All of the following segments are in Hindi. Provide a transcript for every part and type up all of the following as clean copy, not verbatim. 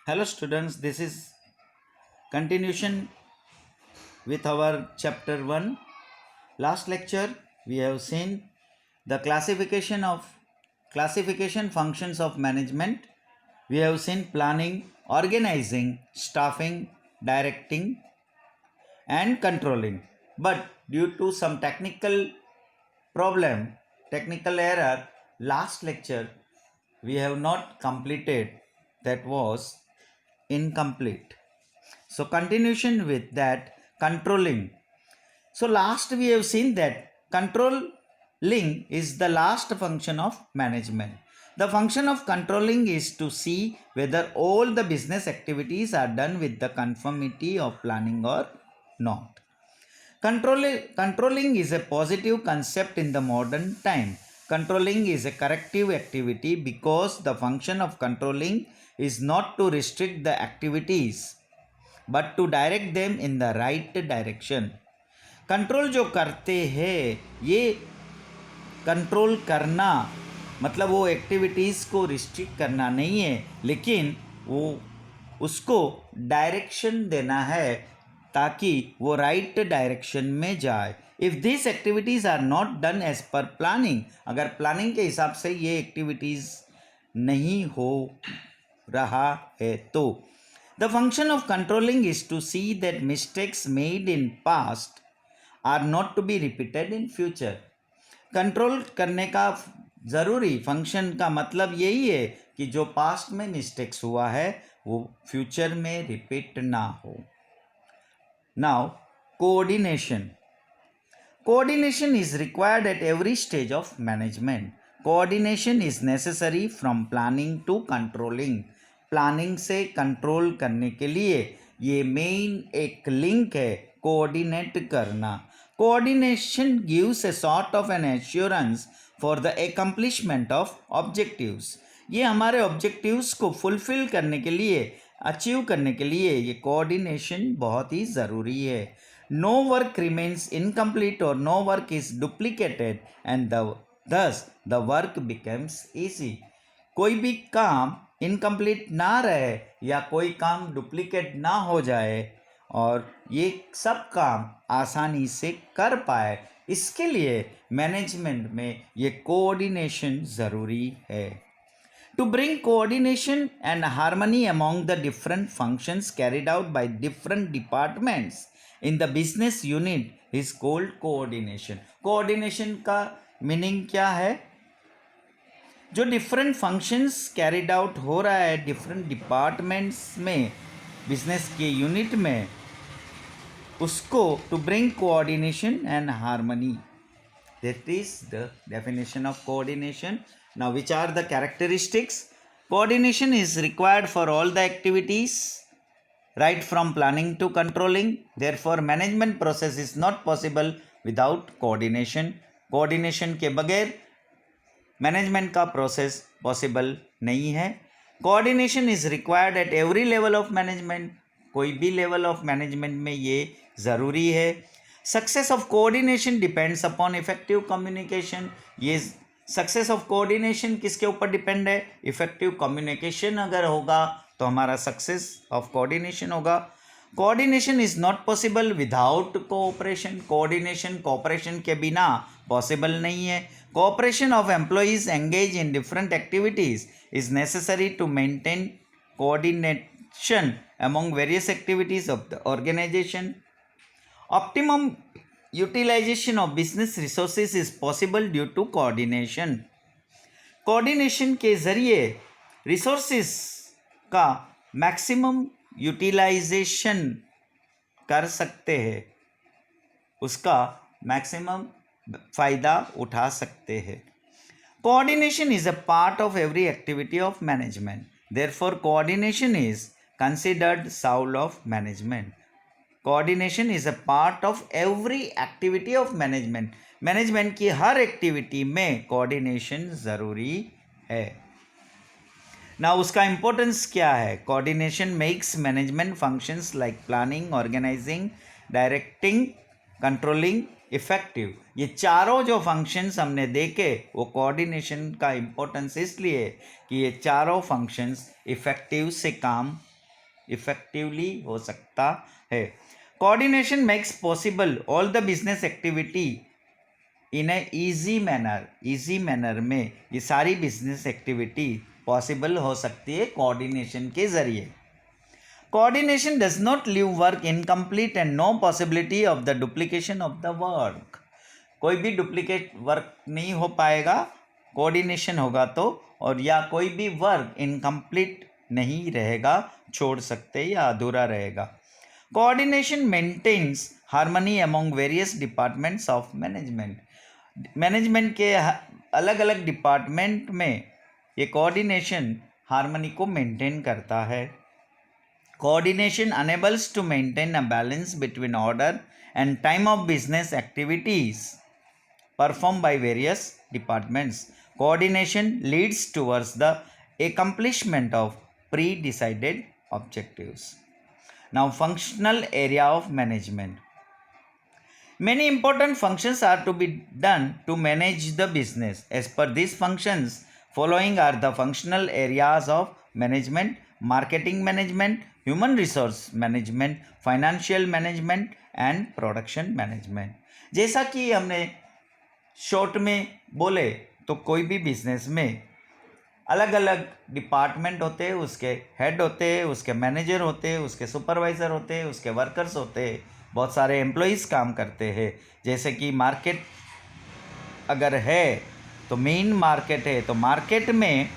Hello students, this is continuation with our chapter 1. Last lecture we have seen the classification functions of management. We have seen planning, organizing, staffing, directing and controlling. But due to some technical error, last lecture we have not completed, that was incomplete. So continuation with that, controlling. So last we have seen that controlling is the last function of management. The function of controlling is to see whether all the business activities are done with the conformity of planning or not. Controlling is a positive concept in the modern time. Controlling is a corrective activity because the function of controlling is not to restrict the activities but to direct them in the right direction. Control जो करते हैं ये कंट्रोल करना मतलब वो एक्टिविटीज़ को रिस्ट्रिक्ट करना नहीं है, लेकिन वो उसको डायरेक्शन देना है ताकि वो राइट डायरेक्शन में जाए. If this activities are not done as per planning, अगर प्लानिंग के हिसाब से ये एक्टिविटीज़ नहीं हो रहा है तो the function of controlling is to see that mistakes made in past are not to be repeated in future. Control करने का ज़रूरी फंक्शन का मतलब यही है कि जो पास्ट में मिस्टेक्स हुआ है वो फ्यूचर में रिपीट ना हो. Now coordination. Coordination is required at every stage of management. Coordination is necessary from planning to controlling. Planning से कंट्रोल करने के लिए ये मेन एक लिंक है, कोऑर्डिनेट करना. Coordination gives a sort of N assurance for the accomplishment of objectives. ये हमारे ऑब्जेक्टिव्स को फुलफिल करने के लिए, अचीव करने के लिए ये कोऑर्डिनेशन बहुत ही ज़रूरी है. No work remains incomplete or no work is duplicated and thus the work becomes easy. कोई भी काम इनकम्प्लीट ना रहे या कोई काम डुप्लीकेट ना हो जाए और ये सब काम आसानी से कर पाए, इसके लिए मैनेजमेंट में ये कोऑर्डिनेशन ज़रूरी है. To bring coordination and harmony among the different functions carried out by different departments in the business unit is called coordination. Coordination का मीनिंग क्या है? जो डिफरेंट फंक्शंस कैरिड आउट हो रहा है डिफरेंट डिपार्टमेंट्स में, बिजनेस के यूनिट में, उसको to bring coordination and harmony. That is the definition of coordination. Now, which are the characteristics? Coordination is required for all the activities, right from planning to controlling. Therefore, management process is not possible without coordination. Coordination के बगैर मैनेजमेंट का प्रोसेस पॉसिबल नहीं है. Coordination is required at every level of management. कोई भी लेवल ऑफ मैनेजमेंट में ये ज़रूरी है. Success of coordination depends upon effective communication. ये सक्सेस ऑफ कोऑर्डिनेशन किसके ऊपर डिपेंड है? इफेक्टिव कम्युनिकेशन अगर होगा तो हमारा सक्सेस ऑफ कोऑर्डिनेशन होगा. Coordination is not possible without cooperation. Cooperation के बिना पॉसिबल नहीं है. Cooperation of employees engage in different activities is necessary to maintain coordination among various activities of the organisation. Optimum utilisation of business resources is possible due to coordination. Coordination के ज़रिए रिसोर्सेज का मैक्सिमम यूटिलाइजेशन कर सकते हैं, उसका मैक्सिमम फ़ायदा उठा सकते हैं. Coordination is a part of every activity of management. Therefore coordination is considered Saul of management. Coordination is a part of every activity of management. Management की हर एक्टिविटी में कोऑर्डिनेशन ज़रूरी है. ना उसका इम्पोर्टेंस क्या है? Coordination makes management functions like planning, organising, directing, controlling effective. ये चारों जो फंक्शंस हमने देखे वो कोऑर्डिनेशन का इम्पोर्टेंस इसलिए कि ये चारों फंक्शंस इफ़ेक्टिव से काम इफेक्टिवली हो सकता है। Coordination makes possible all the business activity in A easy manner में ये सारी बिजनेस एक्टिविटी पॉसिबल हो सकती है कोऑर्डिनेशन के ज़रिए। Coordination does not leave work incomplete and no possibility of the duplication of the work. कोई भी डुप्लीकेट वर्क नहीं हो पाएगा, कोऑर्डिनेशन होगा तो, और या कोई भी वर्क इनकम्प्लीट नहीं रहेगा, छोड़ सकते या अधूरा रहेगा। Coordination maintains harmony among various departments of management के अलग अलग डिपार्टमेंट में ये कोऑर्डिनेशन हार्मनी को मेंटेन करता है। Coordination enables to maintain a balance between order and time of business activities performed by various departments. Coordination leads towards the accomplishment of pre-decided objectives. Now, functional area of management. Many important functions are to be done to manage the business. As per these functions, following are the functional areas of management: marketing management, human resource management, financial management and production management. जैसा कि हमने शॉर्ट में बोले तो कोई भी बिजनेस में अलग अलग डिपार्टमेंट होते हैं, उसके हेड होते हैं, उसके मैनेजर होते हैं, उसके सुपरवाइज़र होते हैं, उसके वर्कर्स होते हैं, बहुत सारे एम्प्लॉयज़ काम करते हैं। जैसे कि मार्केट अगर है तो मेन मार्केट है, तो मार्केट में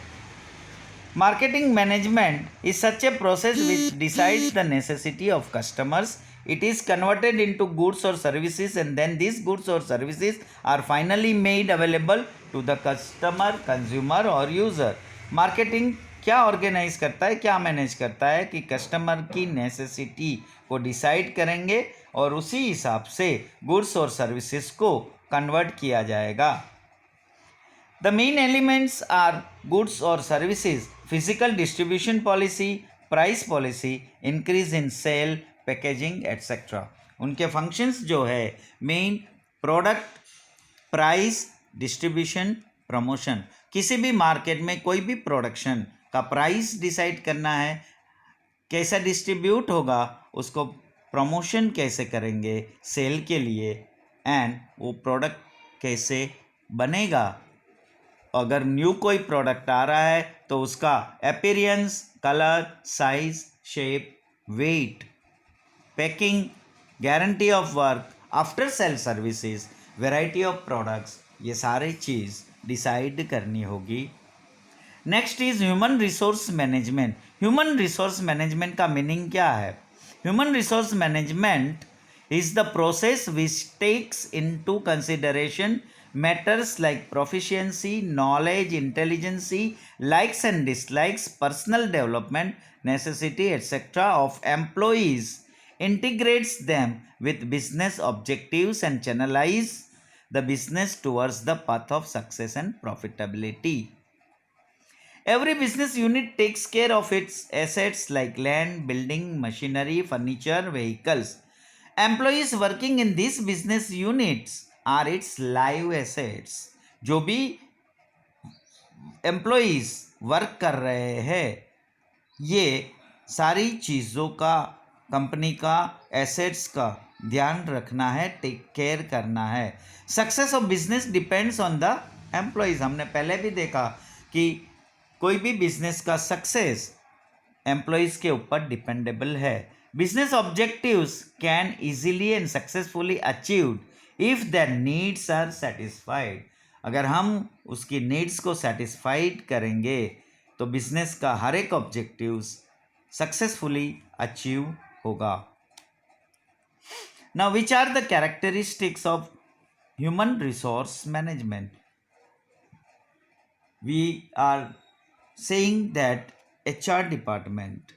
marketing management is such a process which decides the necessity of customers. It is converted into goods or services and then these goods or services are finally made available to the customer, consumer और user. Marketing क्या ऑर्गेनाइज करता है, क्या मैनेज करता है कि कस्टमर की नेसेसिटी को डिसाइड करेंगे और उसी हिसाब से गुड्स और सर्विसेज को कन्वर्ट किया जाएगा। The main elements are goods or services, physical distribution policy, price policy, increase in sale, packaging, etc. उनके functions जो है main product, price, distribution, promotion. किसी भी मार्केट में कोई भी प्रोडक्शन का प्राइस डिसाइड करना है, कैसा डिस्ट्रीब्यूट होगा, उसको प्रमोशन कैसे करेंगे सेल के लिए, एंड वो प्रोडक्ट कैसे बनेगा। अगर न्यू कोई प्रोडक्ट आ रहा है तो उसका appearance, colour, size, shape, weight, packing, guarantee of work, after sale services, variety of products, ये सारी चीज़ डिसाइड करनी होगी। Next is human resource management. Human resource management का मीनिंग क्या है? Human resource management is the process which takes into consideration matters like proficiency, knowledge, intelligence, likes and dislikes, personal development, necessity, etc. of employees, integrates them with business objectives and channelize the business towards the path of success and profitability. Every business unit takes care of its assets like land, building, machinery, furniture, vehicles. Employees working in these business units are its live assets. जो भी एम्प्लॉयज़ वर्क कर रहे हैं, ये सारी चीज़ों का कंपनी का एसेट्स का ध्यान रखना है, टेक केयर करना है। Success of business depends on the employees. हमने पहले भी देखा कि कोई भी बिजनेस का सक्सेस एम्प्लॉयज़ के ऊपर डिपेंडेबल है। Business objectives can easily and successfully achieved if their needs are satisfied. अगर हम उसकी नीड्स को सेटिस्फाइड करेंगे तो बिजनेस का हर एक ऑब्जेक्टिव्स सक्सेसफुली अचीव होगा। Now, which are the characteristics of human resource management? We are saying that HR department.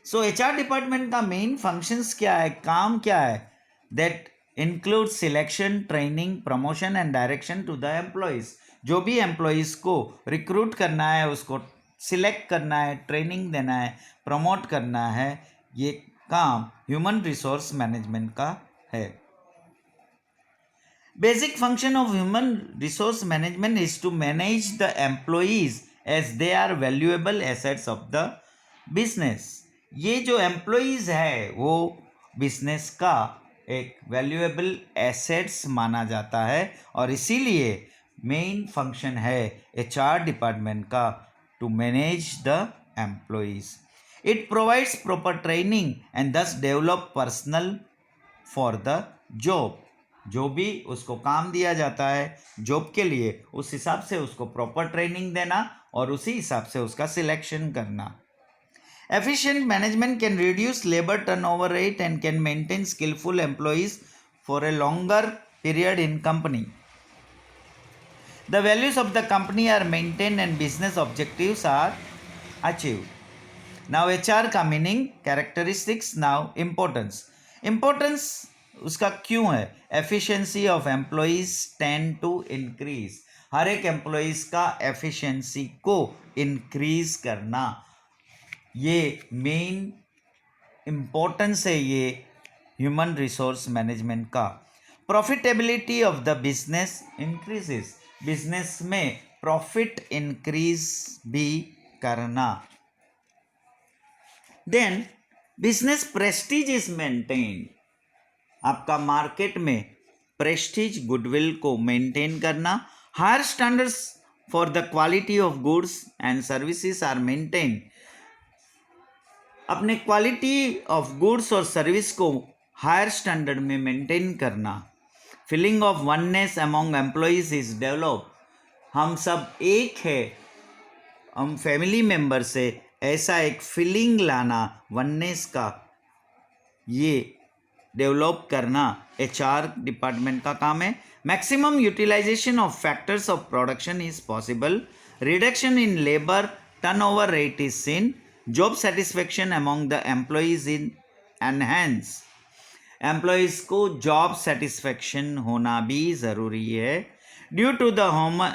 So HR department का मेन फंक्शंस क्या है, काम क्या है? That include selection, training, promotion and direction to the employees. जो भी एम्प्लॉयज़ को रिक्रूट करना है, उसको सिलेक्ट करना है, ट्रेनिंग देना है, प्रमोट करना है, ये काम ह्यूमन रिसोर्स मैनेजमेंट का है। Basic function of human resource management is to manage the employees as they are valuable assets of the business. ये जो एम्प्लॉइज़ है वो बिजनेस का एक वैल्यूएबल एसेट्स माना जाता है और इसीलिए मेन फंक्शन है एचआर डिपार्टमेंट का to manage the employees. It provides proper training and thus develop personnel for the job. जो भी उसको काम दिया जाता है जॉब के लिए उस हिसाब से उसको प्रॉपर ट्रेनिंग देना और उसी हिसाब से उसका सिलेक्शन करना. Efficient management can reduce labor turnover rate and can maintain skillful employees for a longer period in company. The values of the company are maintained and business objectives are achieved. Now HR का meaning characteristics. Now importance. Importance उसका क्यों है? Efficiency of employees tend to increase. हर एक एम्प्लॉइज का एफिशिएंसी को इंक्रीज करना ये मेन इम्पोर्टेंस है ये ह्यूमन रिसोर्स मैनेजमेंट का. Profitability of the business increases. Business में प्रॉफिट इंक्रीज भी करना. Then business prestige is maintain. आपका मार्केट में प्रेस्टीज गुडविल को मेंटेन करना. Higher standards for the quality of goods and services are maintain. अपने क्वालिटी ऑफ गुड्स और सर्विस को हायर स्टैंडर्ड में मेंटेन करना. Feeling of oneness among employees is develop. हम सब एक है, हम फैमिली मेंबर से ऐसा एक फीलिंग लाना वननेस का ये डेवलप करना एचआर डिपार्टमेंट का काम है. Maximum utilisation of factors of production is possible. Reduction in labour turnover rate is seen. Job satisfaction among the employees in enhance. Employees को जॉब सेटिस्फेक्शन होना भी ज़रूरी है. Due to the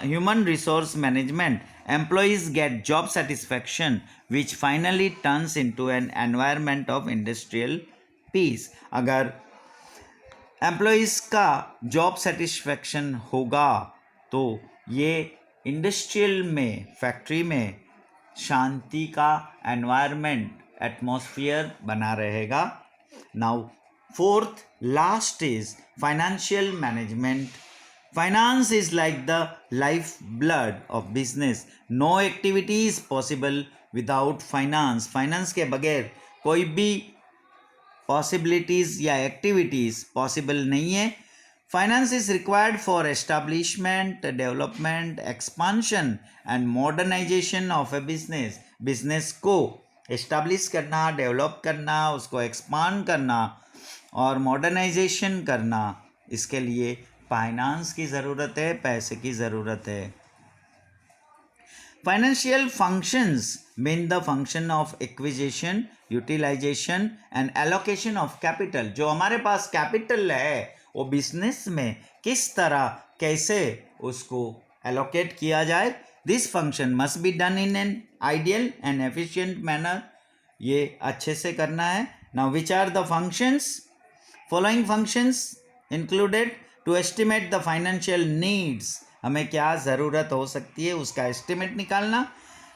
human resource management employees get job satisfaction which finally turns into an environment of industrial peace. अगर एम्प्लॉइज़ का जॉब सेटिस्फेक्शन होगा तो ये इंडस्ट्रियल में फैक्ट्री में शांति का एनवायरनमेंट एटमॉस्फेयर बना रहेगा. Now fourth last is financial management. Finance is like the lifeblood of business. No activity is possible without finance. Finance के बगैर कोई भी possibilities या activities possible नहीं है. Finance is required for establishment, development, expansion and modernization of a business. Business को establish करना, develop करना, उसको expand करना और modernization करना, इसके लिए फाइनेंस की ज़रूरत है, पैसे की ज़रूरत है. Financial functions mean the function of acquisition, utilisation and allocation of capital. जो हमारे पास कैपिटल है वो बिजनेस में किस तरह कैसे उसको एलोकेट किया जाए. This function must be done in an ideal and efficient manner. ये अच्छे से करना है. Now which are the functions? Following functions included. To estimate the financial needs. हमें क्या ज़रूरत हो सकती है उसका एस्टिमेट निकालना.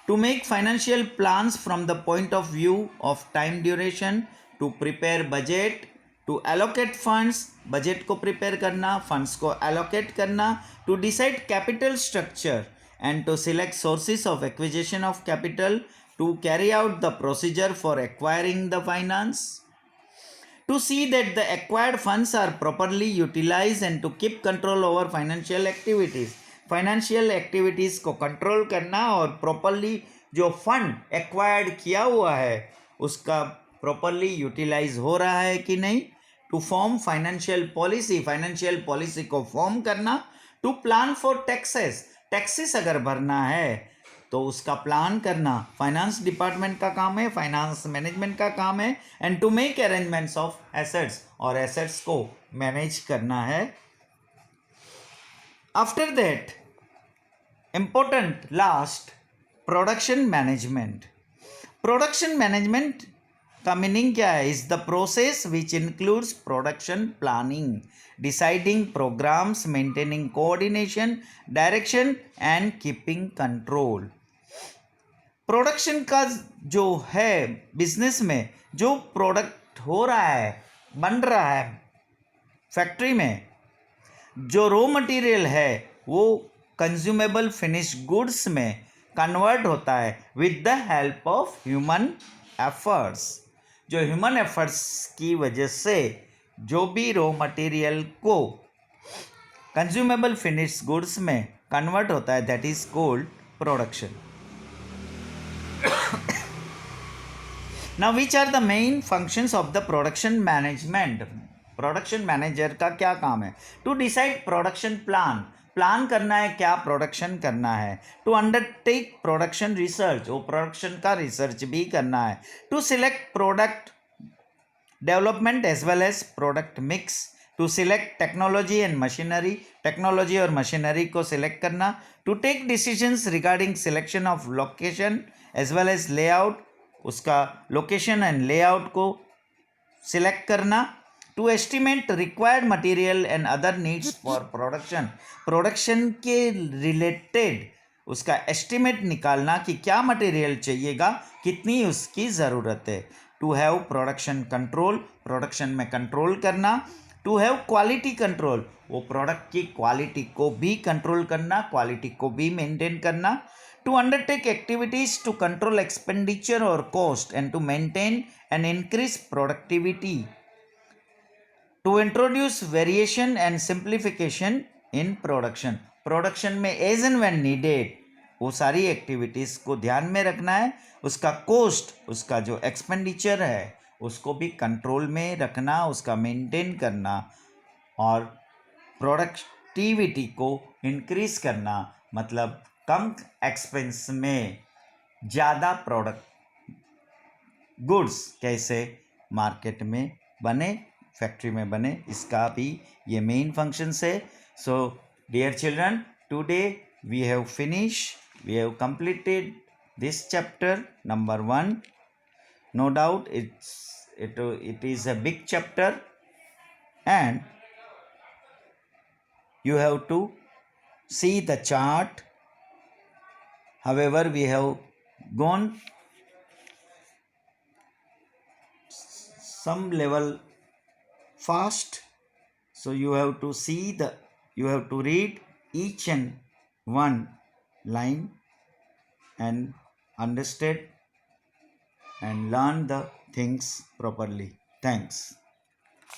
To make financial plans from the point of view of time duration. To prepare budget. To allocate funds. Budget को प्रिपेयर करना, फंड्स को एलोकेट करना. To decide capital structure and to select sources of acquisition of capital. To carry out the procedure for acquiring the finance. To see that the acquired funds are properly utilized and to keep control over financial activities. Financial activities को control करना और properly जो fund acquired किया हुआ है उसका properly utilize हो रहा है कि नहीं. To form financial policy. Financial policy को form करना. To plan for taxes. Taxes अगर भरना है तो उसका प्लान करना फाइनेंस डिपार्टमेंट का काम है, फाइनेंस मैनेजमेंट का काम है. And to make arrangements of assets. और एसेट्स को मैनेज करना है. After that important last production management. Production management का मीनिंग क्या है? Is the process which includes production planning, deciding programmes, maintaining coordination, direction and keeping control. Production का जो है बिजनेस में जो प्रोडक्ट हो रहा है, बन रहा है फैक्ट्री में, जो रॉ मटेरियल है वो कंज्यूमेबल फिनिश गुड्स में कन्वर्ट होता है with the help of human efforts. जो ह्यूमन एफर्ट्स की वजह से जो भी रॉ मटेरियल को कंज्यूमेबल फिनिश गुड्स में कन्वर्ट होता है, that is called production. Now which are the main functions of the production management? Production manager का क्या काम है? To decide production plan, plan करना है क्या प्रोडक्शन करना है। टू अंडरटेक प्रोडक्शन रिसर्च, वो प्रोडक्शन का रिसर्च भी करना है। To select product development as well as product mix, to select technology and machinery, technology और मशीनरी को सिलेक्ट करना। To take decisions regarding selection of location as well as layout, उसका लोकेशन एंड लेआउट को सिलेक्ट करना। To estimate required material and other needs for production, production के रिलेटेड उसका एस्टिमेट निकालना कि क्या मटेरियल चाहिएगा, कितनी उसकी ज़रूरत है। To have production control, production में कंट्रोल करना। टू हैव क्वालिटी कंट्रोल, वो प्रोडक्ट की क्वालिटी को भी कंट्रोल करना, क्वालिटी को भी मेंटेन करना। To undertake activities to control expenditure or cost and to maintain and increase productivity. To introduce variation and simplification in production. Production में as and when needed वो सारी एक्टिविटीज़ को ध्यान में रखना है। उसका कोस्ट, उसका जो एक्सपेंडिचर है उसको भी कंट्रोल में रखना, उसका मेंटेन करना और प्रोडक्टिविटी को इंक्रीज करना, मतलब कम एक्सपेंस में ज़्यादा प्रोडक्ट गुड्स कैसे मार्केट में बने, फैक्ट्री में बने, इसका भी ये मेन फंक्शंस है। So dear children, today we have completed this chapter number 1. No doubt it is a big chapter and you have to see the chart. However, we have gone some level fast, so you have to read each and one line and understand and learn the things properly. Thanks.